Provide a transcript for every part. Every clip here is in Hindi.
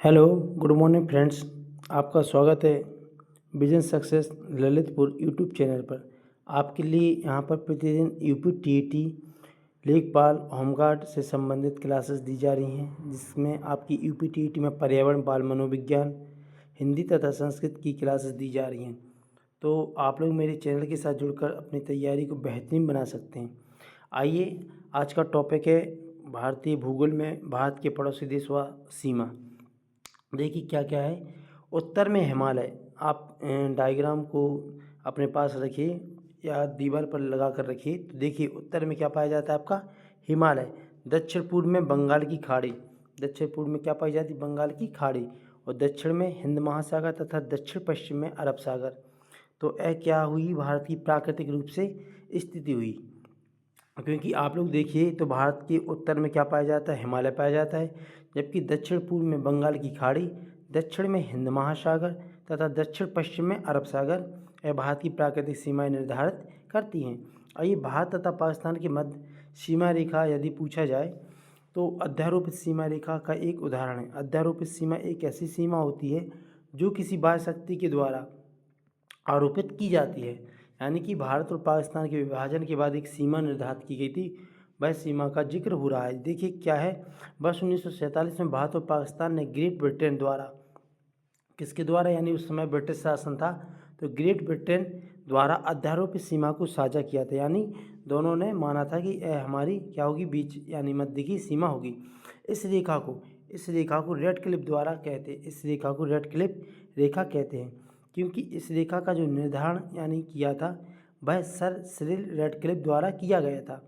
Hello, good morning friends. आपका स्वागत है business success Lalitpur YouTube channel पर। आपके लिए यहाँ पर प्रतिदिन यूपी टीईटी, लेखपाल, होमगार्ड से संबंधित क्लासेस दी जा रही हैं, जिसमें आपकी यूपी टीईटी में पर्यावरण, बाल मनोविज्ञान, हिंदी तथा संस्कृत की क्लासेस दी जा रही हैं। तो आप लोग मेरे चैनल के साथ जुड़कर अपनी तैयारी को बेहतरीन बना सकते हैं। आइए, आज का टॉपिक है भारतीय भूगोल में भारत के पड़ोसी देश व सीमा। देखिए क्या क्या है। उत्तर में हिमालय। आप डायग्राम को अपने पास रखिए या दीवार पर लगा कर रखिए। तो देखिए उत्तर में क्या पाया जाता है आपका हिमालय। दक्षिण पूर्व में बंगाल की खाड़ी। दक्षिण पूर्व में क्या पाई जाती है? बंगाल की खाड़ी। और दक्षिण में हिंद महासागर तथा दक्षिण पश्चिम में अरब सागर। तो यह क्या हुई? भारत की प्राकृतिक रूप से स्थिति हुई। क्योंकि आप लोग देखिए तो भारत के उत्तर में क्या पाया जाता है? हिमालय पाया जाता है, जबकि दक्षिण पूर्व में बंगाल की खाड़ी, दक्षिण में हिंद महासागर तथा दक्षिण पश्चिम में अरब सागर यह भारत की प्राकृतिक सीमाएं निर्धारित करती हैं। और ये भारत तथा पाकिस्तान के मध्य सीमा रेखा यदि पूछा जाए तो अध्यारोपित सीमा रेखा का एक उदाहरण है। अध्यारोपित सीमा एक ऐसी सीमा होती है जो किसी बाह्य शक्ति के द्वारा आरोपित की जाती है। यानी कि भारत और पाकिस्तान के विभाजन के बाद एक सीमा निर्धारित की गई थी, वह सीमा का जिक्र हो रहा है। देखिए क्या है, वर्ष 1947 में भारत और पाकिस्तान ने ग्रेट ब्रिटेन द्वारा, किसके द्वारा? यानी उस समय ब्रिटिश शासन था, तो ग्रेट ब्रिटेन द्वारा अध्यारोपित सीमा को साझा किया था। यानी दोनों ने माना था कि यह हमारी क्या होगी? बीच यानी मध्य की सीमा होगी। इस रेखा को रेड क्लिफ द्वारा कहते हैं। इस रेखा को रेड क्लिफ रेखा कहते हैं, क्योंकि इस रेखा का जो निर्धारण यानी किया था वह सर सिरिल रेडक्लिफ द्वारा किया गया था।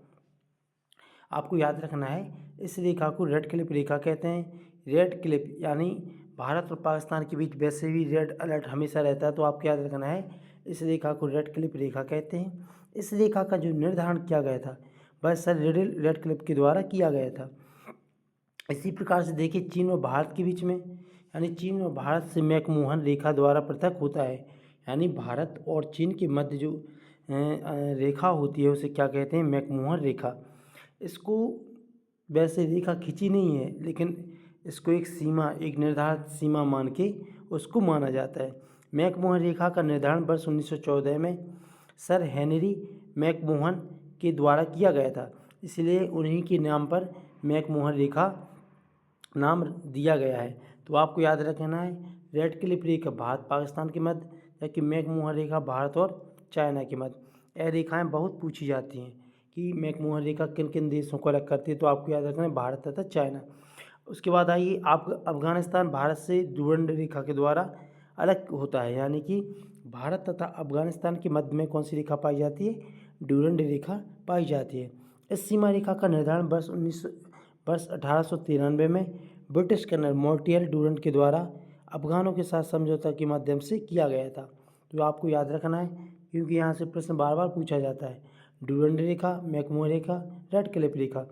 आपको याद रखना है, इस रेखा को रेड क्लिफ रेखा कहते हैं। रेड क्लिफ यानी भारत और पाकिस्तान के बीच वैसे भी रेड अलर्ट हमेशा रहता है, तो आपको याद रखना है इस रेखा को रेड क्लिफ रेखा कहते हैं। इस रेखा का जो निर्धारण किया गया था वह सर रिडिल रेड क्लिफ के द्वारा किया गया था। इसी प्रकार से देखिए चीन और भारत के बीच में, यानी चीन और भारत से मैकमोहन रेखा द्वारा पृथक होता है। यानी भारत और चीन के मध्य जो रेखा होती है उसे क्या कहते हैं? मैकमोहन रेखा। इसको वैसे रेखा खींची नहीं है, लेकिन इसको एक सीमा, एक निर्धारित सीमा मान के उसको माना जाता है। मैकमोहन रेखा का निर्धारण वर्ष 1914 में सर हेनरी मैकमोहन के द्वारा किया गया था, इसलिए उन्हीं के नाम पर मैकमोहन रेखा नाम दिया गया है। तो आपको याद रखना है रेड क्लिफ रेखा भारत पाकिस्तान के मध्य, जबकि मैकमोहन रेखा भारत और चाइना के मध्य। यह रेखाएं बहुत पूछी जाती हैं कि मैकमोहन रेखा किन किन देशों को अलग करती है, तो आपको याद रखना है भारत तथा चाइना। उसके बाद आइए, आप अफगानिस्तान भारत से डुरंड रेखा के द्वारा अलग होता है। यानी कि भारत तथा अफगानिस्तान के मध्य में कौन सी रेखा पाई जाती है? डुरंड रेखा पाई जाती है। इस सीमा रेखा का निर्धारण वर्ष 1893 में ब्रिटिश कर्नल मोर्टियर डुरंड के द्वारा अफगानों के साथ समझौता के माध्यम से किया गया था। तो आपको याद रखना है, क्योंकि यहाँ से प्रश्न बार बार पूछा जाता है। डुरंड रेखा, मैकमोहन रेखा, रेड क्लिफ रेखा।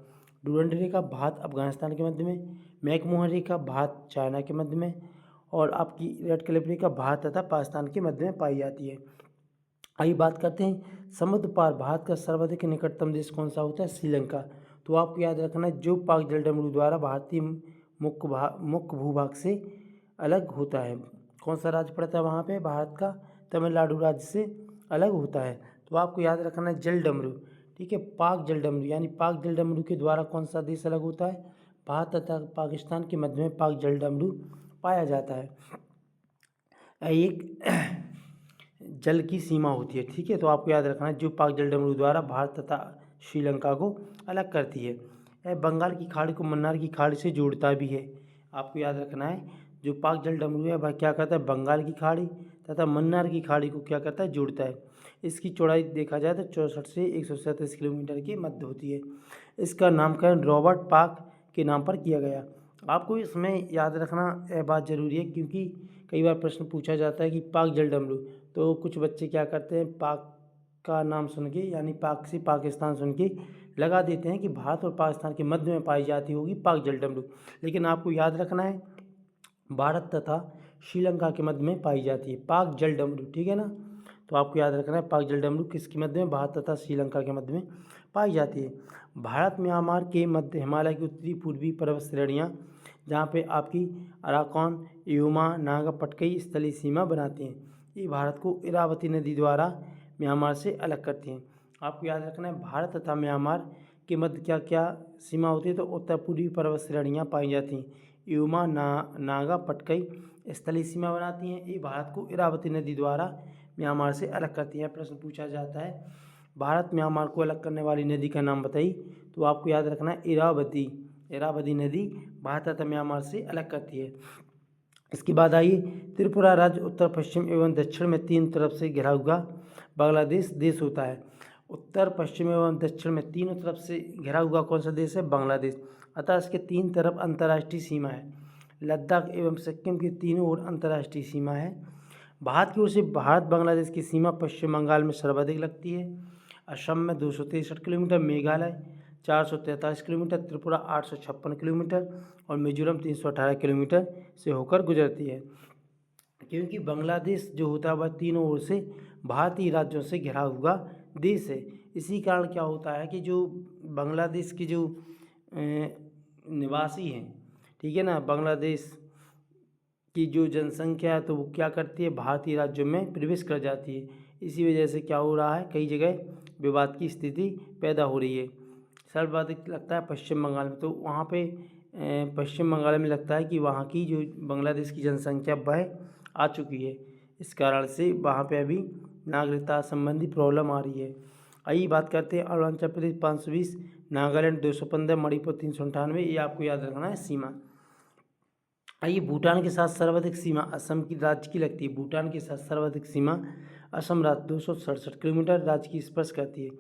डुरंड रेखा भारत अफगानिस्तान के मध्य में, मैकमोहन रेखा भारत चाइना के मध्य में, और आपकी रेड क्लिफ रेखा भारत तथा पाकिस्तान के मध्य में पाई जाती है। आइए बात करते हैं समुद्र पार भारत का सर्वाधिक निकटतम देश कौन सा होता है? श्रीलंका। तो आपको याद रखना है जो पाक जलडमरू द्वारा भारतीय मुख्य भूभाग से अलग होता है। कौन सा राज्य पड़ता है वहाँ पे? भारत का तमिलनाडु राज्य से अलग होता है। तो आपको याद रखना है जलडमरू, ठीक है, पाक जलडमरू। यानी पाक जलडमरू के द्वारा कौन सा देश अलग होता है? भारत तथा पाकिस्तान के मध्य में पाक जलडमरू पाया जाता है। एक जल की सीमा होती है, ठीक है। तो आपको याद रखना है जो पाक जलडमरू द्वारा भारत तथा श्रीलंका को अलग करती है। यह बंगाल की खाड़ी को मन्नार की खाड़ी से जोड़ता भी है। आपको याद रखना है जो पाक जलडमरू है वह क्या करता है? बंगाल की खाड़ी तथा मन्नार की खाड़ी को क्या करता है? जोड़ता है। इसकी चौड़ाई देखा जाए तो 64 से 137 किलोमीटर के मध्य होती है। इसका नामकरण रॉबर्ट पाक के नाम पर किया गया। आपको इसमें याद रखना यह बात ज़रूरी है, क्योंकि कई बार प्रश्न पूछा जाता है कि पाक जलडमरू, तो कुछ बच्चे क्या करते हैं, पाक का नाम सुन के यानी पाक से पाकिस्तान सुन के लगा देते हैं कि भारत और पाकिस्तान के मध्य में पाई जाती होगी पाक जलडमरू। लेकिन आपको याद रखना है भारत तथा श्रीलंका के मध्य में पाई जाती है पाक जलडमरू, ठीक है ना। तो आपको याद रखना है पाक जलडमरू किसके मध्य में? भारत तथा श्रीलंका के मध्य में पाई जाती है। भारत म्यांमार के मध्य हिमालय की उत्तरी पूर्वी पर्वत श्रेणियाँ, जहाँ पे आपकी अराकान, युमा, नागा पटकई स्थलीय सीमा बनाती हैं। ये भारत को इरावती नदी द्वारा म्यांमार से अलग करती हैं। आपको याद रखना है, भारत तथा म्यांमार के मध्य क्या क्या सीमा होती है, तो उत्तर पूर्वी पर्वत श्रेणियाँ पाई जाती हैं। युमा, नागा पटकई स्थलीय सीमा बनाती हैं। ये भारत को इरावती नदी द्वारा म्यांमार से अलग करती हैं। प्रश्न पूछा जाता है, भारत म्यांमार को अलग करने वाली नदी का नाम बताइए, तो आपको याद रखना है इरावती। इरावती नदी भारत तथा म्यांमार से अलग करती है। इसके बाद आइए, त्रिपुरा राज्य उत्तर पश्चिम एवं दक्षिण में 3 तरफ से घिरा हुआ बांग्लादेश देश होता है। उत्तर पश्चिम एवं दक्षिण में तीनों तरफ से घिरा हुआ कौन सा देश है? बांग्लादेश। अतः इसके 3 तरफ अंतर्राष्ट्रीय सीमा है। लद्दाख एवं सिक्किम की तीनों ओर अंतर्राष्ट्रीय सीमा है। भारत की ओर से भारत बांग्लादेश की सीमा पश्चिम बंगाल में सर्वाधिक लगती है। असम में 263 kilometre, Meghalaya 443 kilometre, Tripura 856 kilometre और मिजोरम 318 किलोमीटर से होकर गुजरती है। क्योंकि बांग्लादेश जो होता है वह तीनों ओर से भारतीय राज्यों से घिरा हुआ देश है। इसी कारण क्या होता है कि जो बांग्लादेश के जो निवासी हैं, ठीक है ना, बांग्लादेश की जो जनसंख्या है तो वो क्या करती है, भारतीय राज्यों में प्रवेश कर जाती है। इसी वजह से क्या हो रहा है, कई जगह विवाद की स्थिति पैदा हो रही है। सर्वाधिक लगता है पश्चिम बंगाल में, तो वहाँ पे पश्चिम बंगाल में लगता है कि वहाँ की जो बांग्लादेश की जनसंख्या वह आ चुकी है। इस कारण से वहाँ पे अभी नागरिकता संबंधी प्रॉब्लम आ रही है। आइए बात करते हैं अरुणाचल प्रदेश 520, नागालैंड 215, मणिपुर 398, ये आपको याद रखना है सीमा। आइए, भूटान के साथ सर्वाधिक सीमा असम की राज्य की लगती है। भूटान के साथ सर्वाधिक सीमा असम राज्य 267 किलोमीटर राज्य की स्पर्श करती है।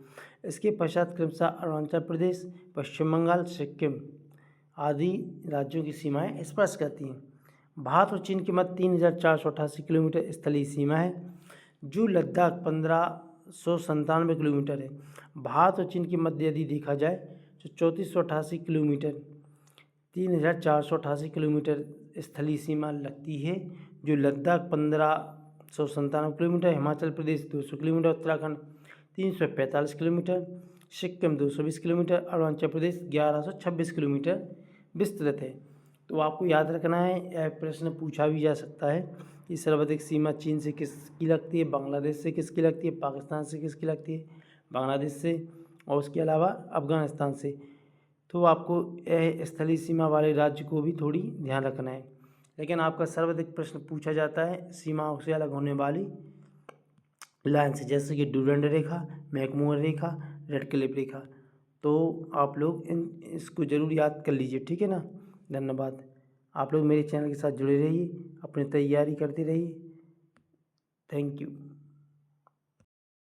इसके पश्चात क्रमशः अरुणाचल प्रदेश, पश्चिम बंगाल, सिक्किम आदि राज्यों की सीमाएं स्पर्श करती हैं। भारत और चीन के मध्य 3488 किलोमीटर स्थलीय सीमा है। जो लद्दाख 1597 किलोमीटर है। भारत और चीन के मध्य यदि देखा जाए तो 3488 किलोमीटर 3488 किलोमीटर स्थलीय सीमा लगती है। जो Ladakh 1597 kilometre, Himachal Pradesh 200 kilometre, Uttarakhand 345 kilometre, Sikkim 220 kilometre, Arunachal Pradesh 1126 kilometre विस्तृत है। तो आपको याद रखना है, यह प्रश्न पूछा भी जा सकता है कि सर्वाधिक सीमा चीन से किसकी लगती है, बांग्लादेश से किसकी लगती है, पाकिस्तान से किसकी लगती है, बांग्लादेश से, और उसके अलावा अफगानिस्तान से। तो आपको स्थलीय सीमा वाले राज्य को भी थोड़ी ध्यान रखना है। लेकिन आपका सर्वाधिक प्रश्न पूछा जाता है सीमाओं से अलग होने वाली लाइन से, जैसे कि डुरंड रेखा, मैकमोहन रेखा, रेड क्लिफ रेखा। तो आप लोग इसको ज़रूर याद कर लीजिए, ठीक है ना। धन्यवाद। आप लोग मेरे चैनल के साथ जुड़े रहिए, अपनी तैयारी करते रहिए। Thank you.